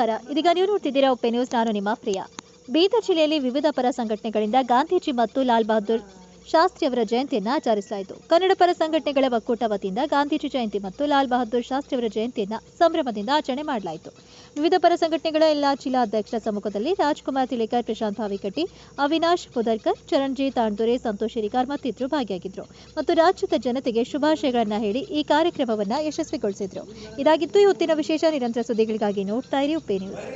ನಮಸ್ಕಾರ. ಇದೀಗ ನೀವು ನೋಡ್ತಿದ್ದೀರಾ ಉಪ್ಪೆ ನ್ಯೂಸ್. ನಾನು ನಿಮ್ಮ ಪ್ರಿಯ. ಬೀದರ್ ಜಿಲ್ಲೆಯಲ್ಲಿ ವಿವಿಧ ಪರ ಸಂಘಟನೆಗಳಿಂದ ಗಾಂಧೀಜಿ ಮತ್ತು ಲಾಲ್ ಬಹದ್ದೂರ್ ಶಾಸ್ತ್ರಿ ಅವರ ಜಯಂತಿಯನ್ನು ಆಚರಿಸಲಾಯಿತು. ಕನ್ನಡ ಪರ ಸಂಘಟನೆಗಳ ಒಕ್ಕೂಟ ವತಿಯಿಂದ ಗಾಂಧೀಜಿ ಜಯಂತಿ ಮತ್ತು ಲಾಲ್ ಬಹದ್ದೂರ್ ಶಾಸ್ತ್ರಿ ಅವರ ಜಯಂತಿಯನ್ನು ಸಂಭ್ರಮದಿಂದ ಆಚರಣೆ ಮಾಡಲಾಯಿತು. ವಿವಿಧ ಪರ ಸಂಘಟನೆಗಳ ಎಲ್ಲಾ ಜಿಲ್ಲಾ ಅಧ್ಯಕ್ಷರ ಸಮ್ಮುಖದಲ್ಲಿ ರಾಜ್ಕುಮಾರ್ ತಿಳೇಕರ್, ಪ್ರಶಾಂತ್ ಭಾವಿಕಟ್ಟಿ, ಅವಿನಾಶ್ ಪುದರ್ಕರ್, ಚರಣ್ಜಿ ತಾಂಡೂರೆ, ಸಂತೋಷ್ ಹಿರಿಕಾರ್ ಮತ್ತಿತರರು ಭಾಗಿಯಾಗಿದ್ದರು ಮತ್ತು ರಾಜ್ಯದ ಜನತೆಗೆ ಶುಭಾಶಯಗಳನ್ನು ಹೇಳಿ ಈ ಕಾರ್ಯಕ್ರಮವನ್ನು ಯಶಸ್ವಿಗೊಳಿಸಿದರು. ಇದಾಗಿತ್ತು ಇವತ್ತಿನ ವಿಶೇಷ. ನಿರಂತರ ಸುದ್ದಿಗಳಿಗಾಗಿ ನೋಡ್ತಾ ಇರಿ ಉಪ್ಪೆ ನ್ಯೂಸ್.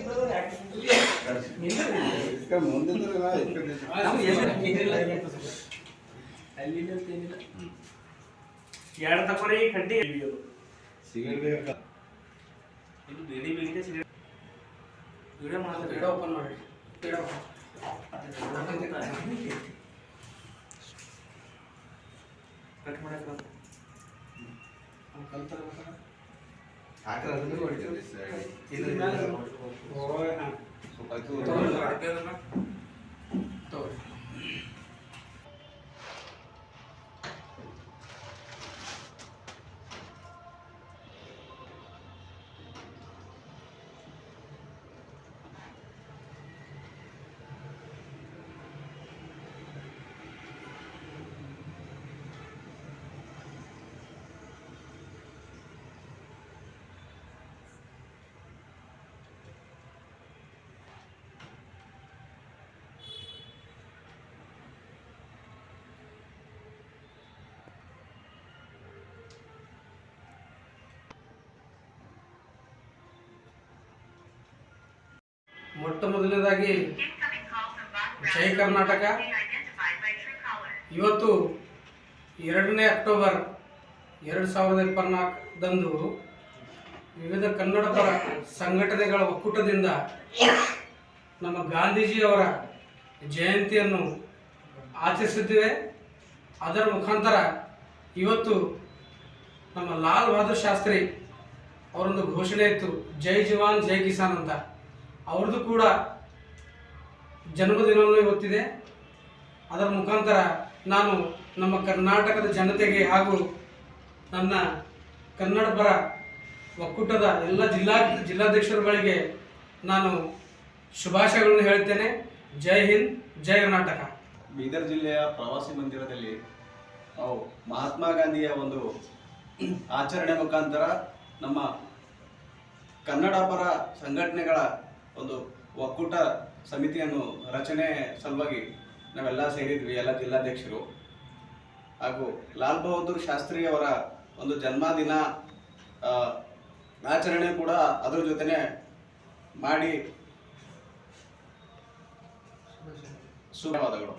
ಮೊಟ್ಟ ಮೊದಲನೇದಾಗಿ ಜೈ ಕರ್ನಾಟಕ. ಇವತ್ತು 2 ಅಕ್ಟೋಬರ್ 2024ದಂದು ವಿವಿಧ ಕನ್ನಡ ಪರ ಸಂಘಟನೆಗಳ ಒಕ್ಕೂಟದಿಂದ ನಮ್ಮ ಗಾಂಧೀಜಿಯವರ ಜಯಂತಿಯನ್ನು ಆಚರಿಸಿದ್ದೇವೆ. ಅದರ ಮುಖಾಂತರ ಇವತ್ತು ನಮ್ಮ ಲಾಲ್ ಬಹದ್ದೂರ್ ಶಾಸ್ತ್ರಿ ಅವರೊಂದು ಘೋಷಣೆ ಇತ್ತು, ಜೈ ಜವಾನ್ ಜೈ ಕಿಸಾನ್ ಅಂತ. ಅವ್ರದ್ದು ಕೂಡ ಜನ್ಮದಿನವನ್ನು ಇವತ್ತಿದೆ. ಅದರ ಮುಖಾಂತರ ನಾನು ನಮ್ಮ ಕರ್ನಾಟಕದ ಜನತೆಗೆ ಹಾಗೂ ನನ್ನ ಕನ್ನಡ ಪರ ಒಕ್ಕೂಟದ ಎಲ್ಲ ಜಿಲ್ಲಾಧ್ಯಕ್ಷರುಗಳಿಗೆ ನಾನು ಶುಭಾಶಯಗಳನ್ನು ಹೇಳ್ತೇನೆ. ಜೈ ಹಿಂದ್, ಜೈ ಕರ್ನಾಟಕ. ಬೀದರ್ ಜಿಲ್ಲೆಯ ಪ್ರವಾಸಿ ಮಂದಿರದಲ್ಲಿ ನಾವು ಮಹಾತ್ಮ ಗಾಂಧಿಯ ಒಂದು ಆಚರಣೆ ಮುಖಾಂತರ ನಮ್ಮ ಕನ್ನಡ ಪರ ಸಂಘಟನೆಗಳ ಒಂದು ಒಕ್ಕೂಟ ಸಮಿತಿಯನ್ನು ರಚನೆ ಸಲುವಾಗಿ ನಾವೆಲ್ಲ ಸೇರಿದ್ವಿ, ಎಲ್ಲ ಜಿಲ್ಲಾಧ್ಯಕ್ಷರು. ಹಾಗೂ ಲಾಲ್ ಬಹದ್ದೂರ್ ಶಾಸ್ತ್ರಿ ಅವರ ಒಂದು ಜನ್ಮದಿನ ಆಚರಣೆ ಕೂಡ ಅದರ ಜೊತೆನೆ ಮಾಡಿ ಶುಭವಾದಗಳು.